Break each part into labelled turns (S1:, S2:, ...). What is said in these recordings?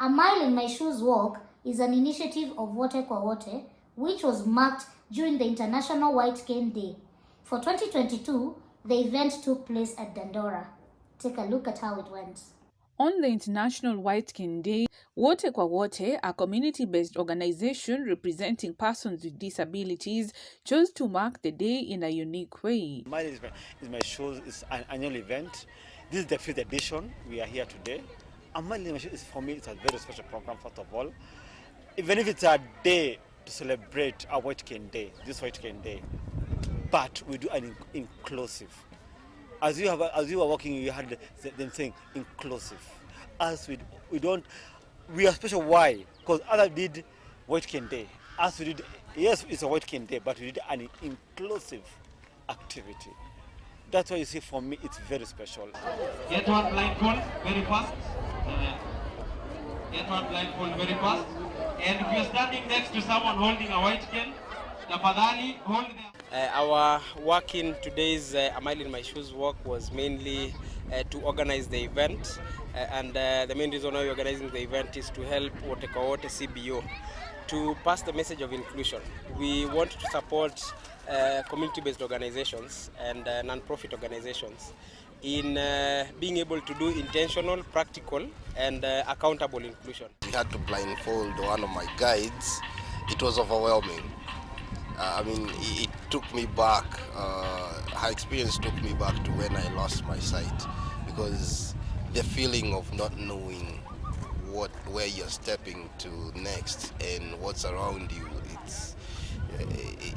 S1: A Mile in My Shoes walk is an initiative of Wote Kwa Wote, which was marked during the International Whitecane Day. For 2022, the event took place at Dandora. Take a look at how it went.
S2: On the International Whitecane Day, Wote Kwa Wote, a community-based organization representing persons with disabilities, chose to mark the day in a unique way.
S3: Mile is my show is an annual event. This is the 5th edition. We are here today. And Mile is my show is, for me, it's a very special program, first of all. Even if it's a day to celebrate our Whitecane Day, this Whitecane Day, but we do an inclusive. As you were working, you had them saying inclusive. As we are special. Why? Because others did Whitecane Day. As we did, yes, it's a Whitecane Day, but we did an inclusive activity. That's why you see, for me, it's very special.
S4: Get one blindfold very fast. Get one blindfold very fast. And if you're standing next to someone holding a white cane, tafadhali hold them.
S5: Our work in today's A Mile in My Shoes walk was mainly to organize the event. And the main reason why we're organizing the event is to help Wote Kwa Wote CBO to pass the message of inclusion. We want to support community-based organizations and non-profit organizations in being able to do intentional, practical, and accountable inclusion.
S6: We had to blindfold one of my guides. It was overwhelming. It took me back. Her experience took me back to when I lost my sight, because the feeling of not knowing where you're stepping to next and what's around you,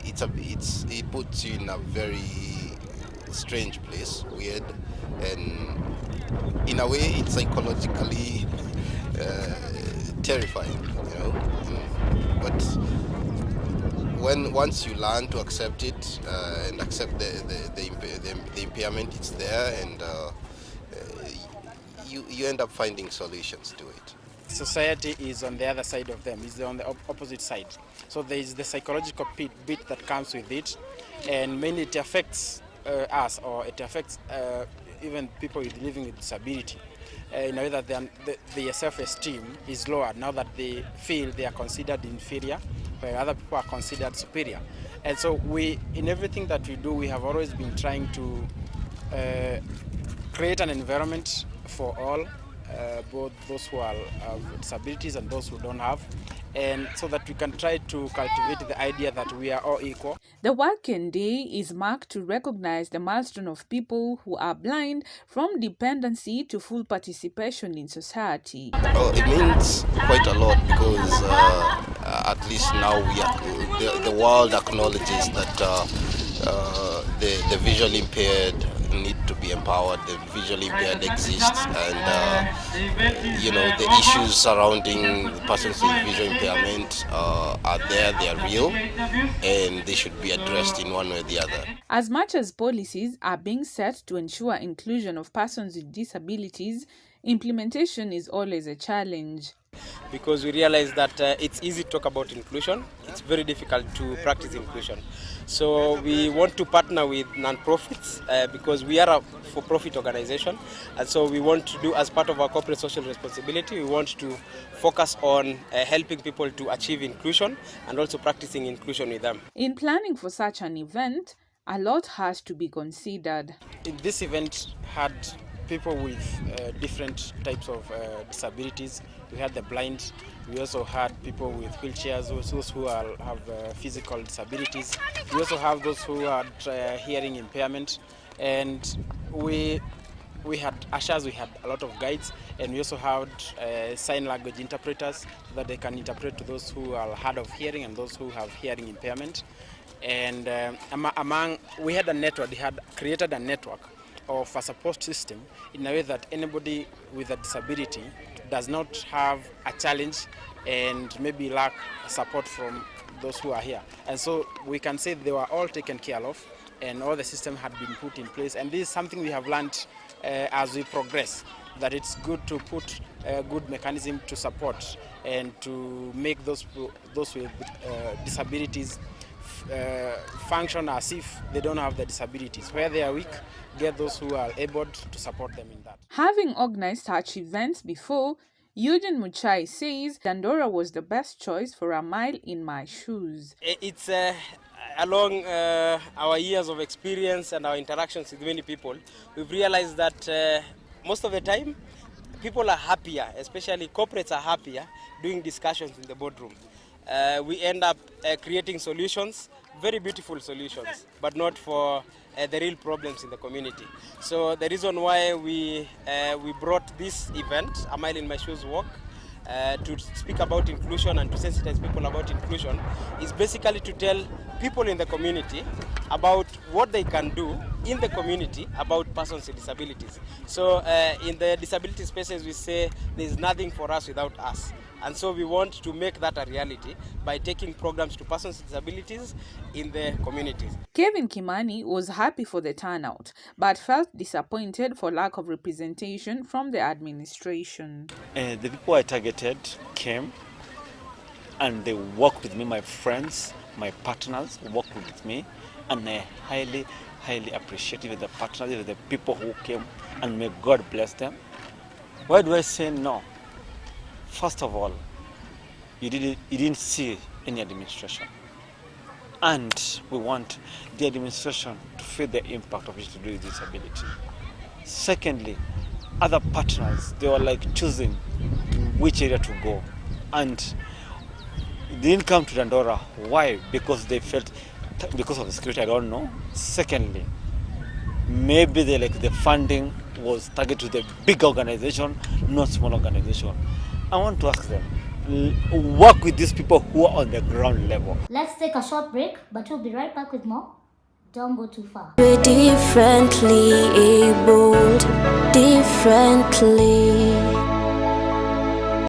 S6: it puts you in a very strange place, weird, and in a way it's psychologically terrifying, But once you learn to accept it and accept the impairment, it's there, and you end up finding solutions to it.
S7: Society is on the other side of them, is on the opposite side. So there is the psychological bit that comes with it, and mainly it affects us, or it affects even people living with disability, in a way that their self-esteem is lowered now that they feel they are considered inferior, where other people are considered superior. And so in everything that we do, we have always been trying to create an environment for all, both those who have disabilities and those who don't have, and so that we can try to cultivate the idea that we are all equal.
S2: The Whitecane Day is marked to recognize the milestone of people who are blind from dependency to full participation in society.
S6: It means quite a lot, because at least now the world acknowledges that the visually impaired need to be empowered. The visually impaired exists, and the issues surrounding persons with visual impairment are there. They are real, and they should be addressed in one way or the other.
S2: As much as policies are being set to ensure inclusion of persons with disabilities, implementation is always a challenge.
S5: Because we realize that it's easy to talk about inclusion, it's very difficult to practice inclusion. So we want to partner with non-profits because we are a for-profit organization, and so we want to do, as part of our corporate social responsibility, we want to focus on helping people to achieve inclusion and also practicing inclusion with them.
S2: In planning for such an event, a lot has to be considered.
S7: This event had people with different types of disabilities. We had the blind, we also had people with wheelchairs, those who have physical disabilities. We also have those who had hearing impairment, and we had ushers, we had a lot of guides, and we also had sign language interpreters so that they can interpret to those who are hard of hearing and those who have hearing impairment. And we had a network, we had created a network of a support system in a way that anybody with a disability does not have a challenge and maybe lack support from those who are here. And so we can say they were all taken care of, and all the system had been put in place. And this is something we have learned as we progress, that it's good to put a good mechanism to support and to make those with disabilities function as if they don't have the disabilities. Where they are weak, get those who are able to support them in that.
S2: Having organized such events before, Eugene Muchai says Dandora was the best choice for a mile in my shoes.
S5: It's along our years of experience and our interactions with many people, we've realized that most of the time, people are happier, especially corporates are happier doing discussions in the boardroom. We end up creating solutions, very beautiful solutions, but not for the real problems in the community. So the reason why we brought this event, A Mile in My Shoes Walk, to speak about inclusion and to sensitize people about inclusion is basically to tell people in the community about what they can do in the community about persons with disabilities. So in the disability spaces we say there's nothing for us without us. And so we want to make that a reality by taking programs to persons with disabilities in the communities.
S2: Kevin Kimani was happy for the turnout, but felt disappointed for lack of representation from the administration.
S3: The people I targeted came and they worked with me, my friends, my partners worked with me, and I highly appreciate the partners, the people who came, and may God bless them. Why do I say no? First of all, you didn't see any administration. And we want the administration to feel the impact of it to do with disability. Secondly, other partners, they were like choosing which area to go. And they didn't come to Dandora. Why? Because they felt, because of the security, I don't know. Secondly, maybe the funding was targeted to the big organization, not small organization. I want to ask them, work with these people who are on the ground level.
S1: Let's take a short break, but we'll be right back with more. Don't go too far.
S8: We're differently abled, differently.